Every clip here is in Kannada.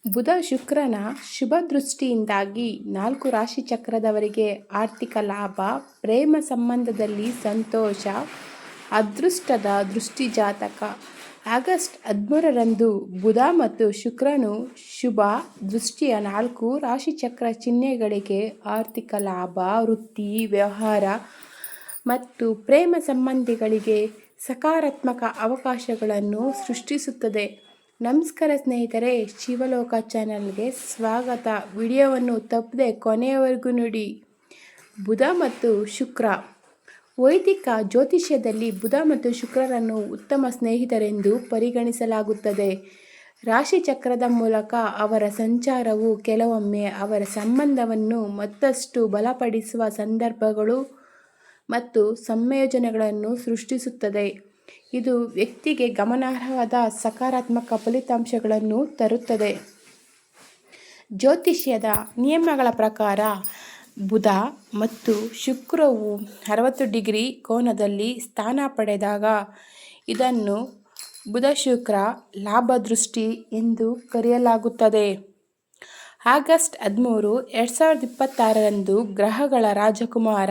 ಬುಧ ಶುಕ್ರನ ಶುಭ ದೃಷ್ಟಿಯಿಂದಾಗಿ 4 ರಾಶಿ ಚಕ್ರದವರಿಗೆ ಆರ್ಥಿಕ ಲಾಭ, ಪ್ರೇಮ ಸಂಬಂಧದಲ್ಲಿ ಸಂತೋಷ. ಅದೃಷ್ಟದ ದೃಷ್ಟಿ ಜಾತಕ. ಆಗಸ್ಟ್ 13ರಂದು ಬುಧ ಮತ್ತು ಶುಕ್ರನು ಶುಭ ದೃಷ್ಟಿಯ 4 ರಾಶಿಚಕ್ರ ಚಿಹ್ನೆಗಳಿಗೆ ಆರ್ಥಿಕ ಲಾಭ, ವೃತ್ತಿ, ವ್ಯವಹಾರ ಮತ್ತು ಪ್ರೇಮ ಸಂಬಂಧಿಗಳಿಗೆ ಸಕಾರಾತ್ಮಕ ಅವಕಾಶಗಳನ್ನು ಸೃಷ್ಟಿಸುತ್ತದೆ. ನಮಸ್ಕಾರ ಸ್ನೇಹಿತರೆ, ಶಿವಲೋಕ ಚಾನಲ್ಗೆ ಸ್ವಾಗತ. ವಿಡಿಯೋವನ್ನು ತಪ್ಪದೆ ಕೊನೆಯವರೆಗೂ ನೋಡಿ. ಬುಧ ಮತ್ತು ಶುಕ್ರ. ವೈದಿಕ ಜ್ಯೋತಿಷ್ಯದಲ್ಲಿ ಬುಧ ಮತ್ತು ಶುಕ್ರರನ್ನು ಉತ್ತಮ ಸ್ನೇಹಿತರೆಂದು ಪರಿಗಣಿಸಲಾಗುತ್ತದೆ. ರಾಶಿಚಕ್ರದ ಮೂಲಕ ಅವರ ಸಂಚಾರವು ಕೆಲವೊಮ್ಮೆ ಅವರ ಸಂಬಂಧವನ್ನು ಮತ್ತಷ್ಟು ಬಲಪಡಿಸುವ ಸಂದರ್ಭಗಳು ಮತ್ತು ಸಂಯೋಜನೆಗಳನ್ನು ಸೃಷ್ಟಿಸುತ್ತದೆ. ಇದು ವ್ಯಕ್ತಿಗೆ ಗಮನಾರ್ಹವಾದ ಸಕಾರಾತ್ಮಕ ಫಲಿತಾಂಶಗಳನ್ನು ತರುತ್ತದೆ. ಜ್ಯೋತಿಷ್ಯದ ನಿಯಮಗಳ ಪ್ರಕಾರ ಬುಧ ಮತ್ತು ಶುಕ್ರವು 60 ಡಿಗ್ರಿ ಕೋನದಲ್ಲಿ ಸ್ಥಾನ ಪಡೆದಾಗ ಇದನ್ನು ಬುಧ-ಶುಕ್ರ ಲಾಭದೃಷ್ಟಿ ಎಂದು ಕರೆಯಲಾಗುತ್ತದೆ. ಆಗಸ್ಟ್ 13, 2026ರಂದು ಗ್ರಹಗಳ ರಾಜಕುಮಾರ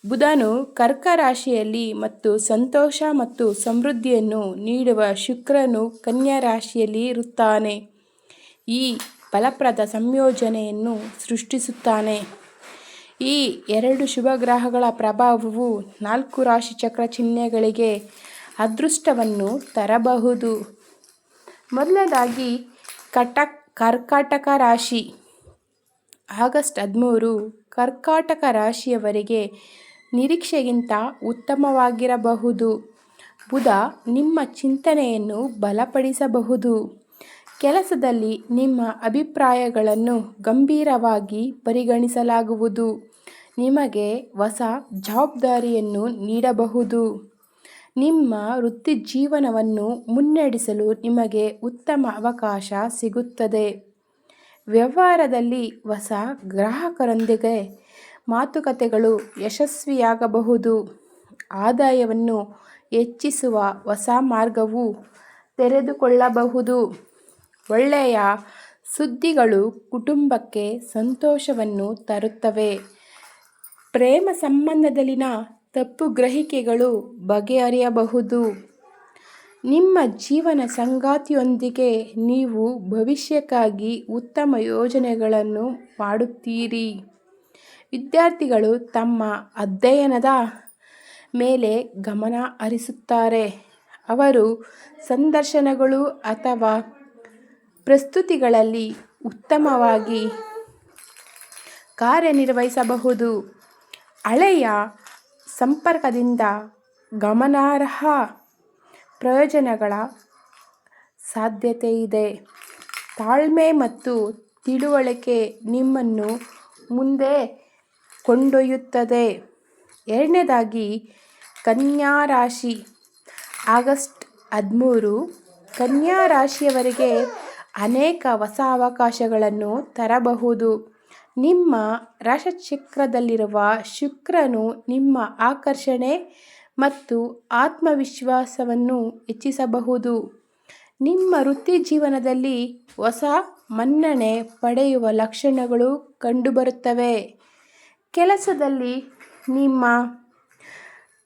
ಬುಧನು ಕರ್ಕ ರಾಶಿಯಲ್ಲಿ ಮತ್ತು ಸಂತೋಷ ಮತ್ತು ಸಮೃದ್ಧಿಯನ್ನು ನೀಡುವ ಶುಕ್ರನು ಕನ್ಯಾ ರಾಶಿಯಲ್ಲಿ ಇರುತ್ತಾನೆ. ಈ ಫಲಪ್ರದ ಸಂಯೋಜನೆಯನ್ನು ಸೃಷ್ಟಿಸುತ್ತಾನೆ. ಈ 2 ಶುಭ ಗ್ರಹಗಳ ಪ್ರಭಾವವು 4 ರಾಶಿಚಕ್ರ ಚಿಹ್ನೆಗಳಿಗೆ ಅದೃಷ್ಟವನ್ನು ತರಬಹುದು. ಮೊದಲನೇದಾಗಿ ಕರ್ಕಾಟಕ ರಾಶಿ. ಆಗಸ್ಟ್ 13 ಕರ್ಕಾಟಕ ರಾಶಿಯವರಿಗೆ ನಿರೀಕ್ಷೆಗಿಂತ ಉತ್ತಮವಾಗಿರಬಹುದು. ಬುಧ ನಿಮ್ಮ ಚಿಂತನೆಯನ್ನು ಬಲಪಡಿಸಬಹುದು. ಕೆಲಸದಲ್ಲಿ ನಿಮ್ಮ ಅಭಿಪ್ರಾಯಗಳನ್ನು ಗಂಭೀರವಾಗಿ ಪರಿಗಣಿಸಲಾಗುವುದು. ನಿಮಗೆ ಹೊಸ ಜವಾಬ್ದಾರಿಯನ್ನು ನೀಡಬಹುದು. ನಿಮ್ಮ ವೃತ್ತಿಜೀವನವನ್ನು ಮುನ್ನಡೆಸಲು ನಿಮಗೆ ಉತ್ತಮ ಅವಕಾಶ ಸಿಗುತ್ತದೆ. ವ್ಯವಹಾರದಲ್ಲಿ ಹೊಸ ಗ್ರಾಹಕರೊಂದಿಗೆ ಮಾತುಕತೆಗಳು ಯಶಸ್ವಿಯಾಗಬಹುದು. ಆದಾಯವನ್ನು ಹೆಚ್ಚಿಸುವ ಹೊಸ ಮಾರ್ಗವು ತೆರೆದುಕೊಳ್ಳಬಹುದು. ಒಳ್ಳೆಯ ಸುದ್ದಿಗಳು ಕುಟುಂಬಕ್ಕೆ ಸಂತೋಷವನ್ನು ತರುತ್ತವೆ. ಪ್ರೇಮ ಸಂಬಂಧದಲ್ಲಿನ ತಪ್ಪುಗ್ರಹಿಕೆಗಳು ಬಗೆಹರಿಯಬಹುದು. ನಿಮ್ಮ ಜೀವನ ಸಂಗಾತಿಯೊಂದಿಗೆ ನೀವು ಭವಿಷ್ಯಕ್ಕಾಗಿ ಉತ್ತಮ ಯೋಜನೆಗಳನ್ನು ಮಾಡುತ್ತೀರಿ. ವಿದ್ಯಾರ್ಥಿಗಳು ತಮ್ಮ ಅಧ್ಯಯನದ ಮೇಲೆ ಗಮನ ಹರಿಸುತ್ತಾರೆ. ಅವರು ಸಂದರ್ಶನಗಳು ಅಥವಾ ಪ್ರಸ್ತುತಿಗಳಲ್ಲಿ ಉತ್ತಮವಾಗಿ ಕಾರ್ಯನಿರ್ವಹಿಸಬಹುದು. ಹಳೆಯ ಸಂಪರ್ಕದಿಂದ ಗಮನಾರ್ಹ ಪ್ರಯೋಜನಗಳ ಸಾಧ್ಯತೆಯಿದೆ. ತಾಳ್ಮೆ ಮತ್ತು ತಿಳುವಳಿಕೆ ನಿಮ್ಮನ್ನು ಮುಂದೆ ಕೊಂಡೊಯ್ಯುತ್ತದೆ. ಎರಡನೇದಾಗಿ ಕನ್ಯಾ ರಾಶಿ. ಆಗಸ್ಟ್ 13 ಕನ್ಯಾ ರಾಶಿಯವರಿಗೆ ಅನೇಕ ಹೊಸ ಅವಕಾಶಗಳನ್ನು ತರಬಹುದು. ನಿಮ್ಮ ರಾಶಿಚಕ್ರದಲ್ಲಿರುವ ಶುಕ್ರನು ನಿಮ್ಮ ಆಕರ್ಷಣೆ ಮತ್ತು ಆತ್ಮವಿಶ್ವಾಸವನ್ನು ಹೆಚ್ಚಿಸಬಹುದು. ನಿಮ್ಮ ವೃತ್ತಿಜೀವನದಲ್ಲಿ ಹೊಸ ಮನ್ನಣೆ ಪಡೆಯುವ ಲಕ್ಷಣಗಳು ಕಂಡುಬರುತ್ತವೆ. ಕೆಲಸದಲ್ಲಿ ನಿಮ್ಮ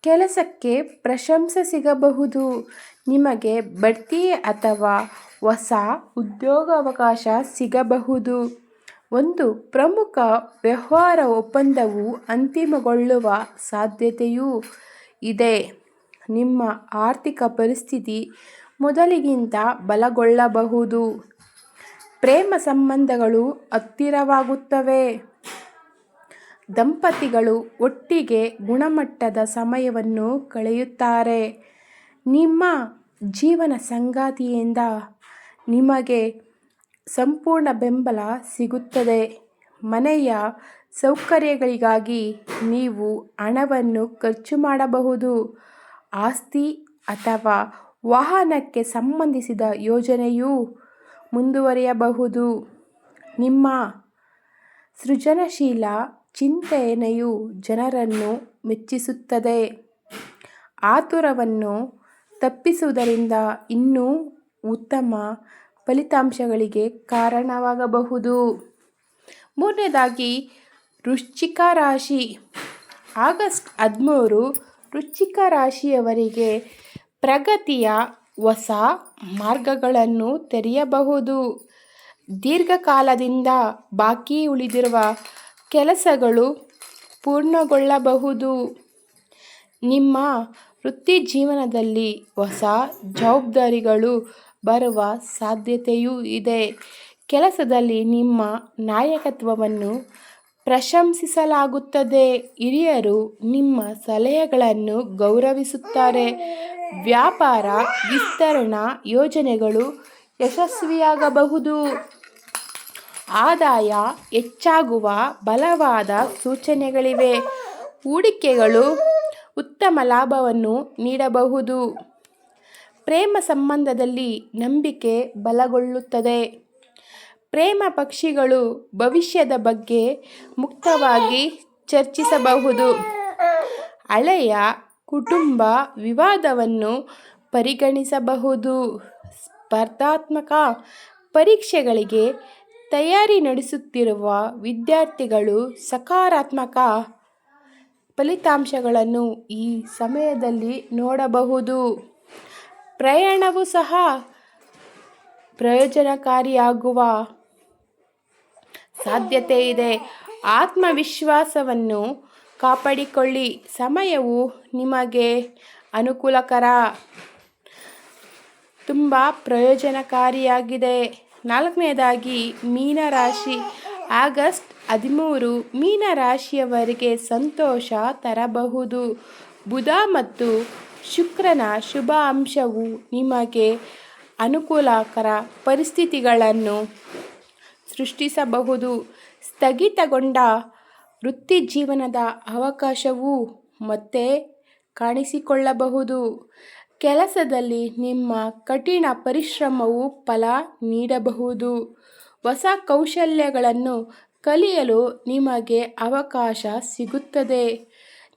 ಕೆಲಸಕ್ಕೆ ಪ್ರಶಂಸೆ ಸಿಗಬಹುದು. ನಿಮಗೆ ಬಡ್ತಿ ಅಥವಾ ಹೊಸ ಉದ್ಯೋಗಾವಕಾಶ ಸಿಗಬಹುದು. ಒಂದು ಪ್ರಮುಖ ವ್ಯವಹಾರ ಒಪ್ಪಂದವು ಅಂತಿಮಗೊಳ್ಳುವ ಸಾಧ್ಯತೆಯೂ ಇದೆ. ನಿಮ್ಮ ಆರ್ಥಿಕ ಪರಿಸ್ಥಿತಿ ಮೊದಲಿಗಿಂತ ಬಲಗೊಳ್ಳಬಹುದು. ಪ್ರೇಮ ಸಂಬಂಧಗಳು ಹತ್ತಿರವಾಗುತ್ತವೆ. ದಂಪತಿಗಳು ಒಟ್ಟಿಗೆ ಗುಣಮಟ್ಟದ ಸಮಯವನ್ನು ಕಳೆಯುತ್ತಾರೆ. ನಿಮ್ಮ ಜೀವನ ಸಂಗಾತಿಯಿಂದ ನಿಮಗೆ ಸಂಪೂರ್ಣ ಬೆಂಬಲ ಸಿಗುತ್ತದೆ. ಮನೆಯ ಸೌಕರ್ಯಗಳಿಗಾಗಿ ನೀವು ಹಣವನ್ನು ಖರ್ಚು ಮಾಡಬಹುದು. ಆಸ್ತಿ ಅಥವಾ ವಾಹನಕ್ಕೆ ಸಂಬಂಧಿಸಿದ ಯೋಜನೆಯು ಮುಂದುವರಿಯಬಹುದು. ನಿಮ್ಮ ಸೃಜನಶೀಲ ಚಿಂತನೆಯು ಜನರನ್ನು ಮೆಚ್ಚಿಸುತ್ತದೆ. ಆತುರವನ್ನು ತಪ್ಪಿಸುವುದರಿಂದ ಇನ್ನೂ ಉತ್ತಮ ಫಲಿತಾಂಶಗಳಿಗೆ ಕಾರಣವಾಗಬಹುದು. ಮೂರನೇದಾಗಿ ವೃಶ್ಚಿಕ ರಾಶಿ. ಆಗಸ್ಟ್ 13 ವೃಶ್ಚಿಕ ರಾಶಿಯವರಿಗೆ ಪ್ರಗತಿಯ ಹೊಸ ಮಾರ್ಗಗಳನ್ನು ತೆರೆಯಬಹುದು. ದೀರ್ಘಕಾಲದಿಂದ ಬಾಕಿ ಉಳಿದಿರುವ ಕೆಲಸಗಳು ಪೂರ್ಣಗೊಳ್ಳಬಹುದು. ನಿಮ್ಮ ವೃತ್ತಿ ಜೀವನದಲ್ಲಿ ಹೊಸ ಜವಾಬ್ದಾರಿಗಳು ಬರುವ ಸಾಧ್ಯತೆಯೂ ಇದೆ. ಕೆಲಸದಲ್ಲಿ ನಿಮ್ಮ ನಾಯಕತ್ವವನ್ನು ಪ್ರಶಂಸಿಸಲಾಗುತ್ತದೆ. ಹಿರಿಯರು ನಿಮ್ಮ ಸಲಹೆಗಳನ್ನು ಗೌರವಿಸುತ್ತಾರೆ. ವ್ಯಾಪಾರ ವಿಸ್ತರಣಾ ಯೋಜನೆಗಳು ಯಶಸ್ವಿಯಾಗಬಹುದು. ಆದಾಯ ಹೆಚ್ಚಾಗುವ ಬಲವಾದ ಸೂಚನೆಗಳಿವೆ. ಹೂಡಿಕೆಗಳು ಉತ್ತಮ ಲಾಭವನ್ನು ನೀಡಬಹುದು. ಪ್ರೇಮ ಸಂಬಂಧದಲ್ಲಿ ನಂಬಿಕೆ ಬಲಗೊಳ್ಳುತ್ತದೆ. ಪ್ರೇಮ ಪಕ್ಷಿಗಳು ಭವಿಷ್ಯದ ಬಗ್ಗೆ ಮುಕ್ತವಾಗಿ ಚರ್ಚಿಸಬಹುದು. ಹಳೆಯ ಕುಟುಂಬ ವಿವಾದವನ್ನು ಪರಿಗಣಿಸಬಹುದು. ಸ್ಪರ್ಧಾತ್ಮಕ ಪರೀಕ್ಷೆಗಳಿಗೆ ತಯಾರಿ ನಡೆಸುತ್ತಿರುವ ವಿದ್ಯಾರ್ಥಿಗಳು ಸಕಾರಾತ್ಮಕ ಫಲಿತಾಂಶಗಳನ್ನು ಈ ಸಮಯದಲ್ಲಿ ನೋಡಬಹುದು. ಪ್ರಯಾಣವೂ ಸಹ ಪ್ರಯೋಜನಕಾರಿಯಾಗುವ ಸಾಧ್ಯತೆ ಇದೆ. ಆತ್ಮವಿಶ್ವಾಸವನ್ನು ಕಾಪಾಡಿಕೊಳ್ಳಿ. ಸಮಯವು ನಿಮಗೆ ಅನುಕೂಲಕರ, ತುಂಬ ಪ್ರಯೋಜನಕಾರಿಯಾಗಿದೆ. ನಾಲ್ಕನೇದಾಗಿ ಮೀನರಾಶಿ. ಆಗಸ್ಟ್ 13 ಮೀನರಾಶಿಯವರಿಗೆ ಸಂತೋಷ ತರಬಹುದು. ಬುಧ ಮತ್ತು ಶುಕ್ರನ ಶುಭ ಅಂಶವು ನಿಮಗೆ ಅನುಕೂಲಕರ ಪರಿಸ್ಥಿತಿಗಳನ್ನು ಸೃಷ್ಟಿಸಬಹುದು. ಸ್ಥಗಿತಗೊಂಡ ವೃತ್ತಿಜೀವನದ ಅವಕಾಶವು ಮತ್ತೆ ಕಾಣಿಸಿಕೊಳ್ಳಬಹುದು. ಕೆಲಸದಲ್ಲಿ ನಿಮ್ಮ ಕಠಿಣ ಪರಿಶ್ರಮವು ಫಲ ನೀಡಬಹುದು. ಹೊಸ ಕೌಶಲ್ಯಗಳನ್ನು ಕಲಿಯಲು ನಿಮಗೆ ಅವಕಾಶ ಸಿಗುತ್ತದೆ.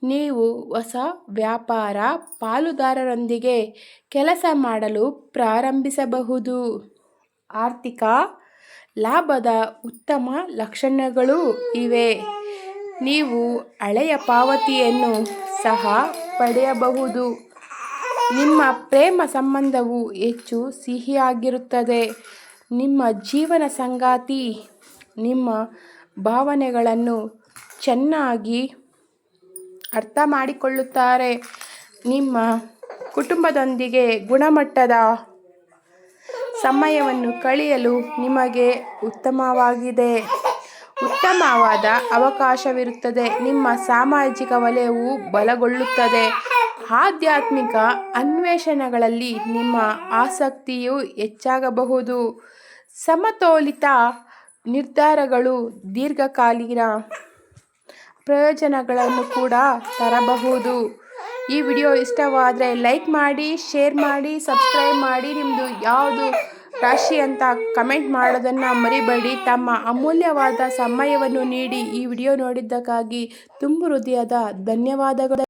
ನೀವು ಹೊಸ ವ್ಯಾಪಾರ ಪಾಲುದಾರರೊಂದಿಗೆ ಕೆಲಸ ಮಾಡಲು ಪ್ರಾರಂಭಿಸಬಹುದು. ಆರ್ಥಿಕ ಲಾಭದ ಉತ್ತಮ ಲಕ್ಷಣಗಳು ಇವೆ. ನೀವು ಹಳೆಯ ಪಾವತಿಯನ್ನು ಸಹ ಪಡೆಯಬಹುದು. ನಿಮ್ಮ ಪ್ರೇಮ ಸಂಬಂಧವು ಹೆಚ್ಚು ಸಿಹಿಯಾಗಿರುತ್ತದೆ. ನಿಮ್ಮ ಜೀವನ ಸಂಗಾತಿ ನಿಮ್ಮ ಭಾವನೆಗಳನ್ನು ಚೆನ್ನಾಗಿ ಅರ್ಥ ಮಾಡಿಕೊಳ್ಳುತ್ತಾರೆ. ನಿಮ್ಮ ಕುಟುಂಬದೊಂದಿಗೆ ಗುಣಮಟ್ಟದ ಸಮಯವನ್ನು ಕಳೆಯಲು ನಿಮಗೆ ಉತ್ತಮವಾದ ಅವಕಾಶವಿರುತ್ತದೆ. ನಿಮ್ಮ ಸಾಮಾಜಿಕ ವಲಯವು ಬಲಗೊಳ್ಳುತ್ತದೆ. ಆಧ್ಯಾತ್ಮಿಕ ಅನ್ವೇಷಣೆಗಳಲ್ಲಿ ನಿಮ್ಮ ಆಸಕ್ತಿಯು ಹೆಚ್ಚಾಗಬಹುದು. ಸಮತೋಲಿತ ನಿರ್ಧಾರಗಳು ದೀರ್ಘಕಾಲೀನ ಪ್ರಯೋಜನಗಳನ್ನು ಕೂಡ ತರಬಹುದು. ಈ ವಿಡಿಯೋ ಇಷ್ಟವಾದರೆ ಲೈಕ್ ಮಾಡಿ, ಶೇರ್ ಮಾಡಿ, ಸಬ್ಸ್ಕ್ರೈಬ್ ಮಾಡಿ. ನಿಮ್ಮದು ಯಾವುದು ರಾಶಿ ಅಂತ ಕಮೆಂಟ್ ಮಾಡೋದನ್ನು ಮರಿಬೇಡಿ. ತಮ್ಮ ಅಮೂಲ್ಯವಾದ ಸಮಯವನ್ನು ನೀಡಿ ಈ ವಿಡಿಯೋ ನೋಡಿದ್ದಕ್ಕಾಗಿ ತುಂಬ ಹೃದಯದ ಧನ್ಯವಾದಗಳು.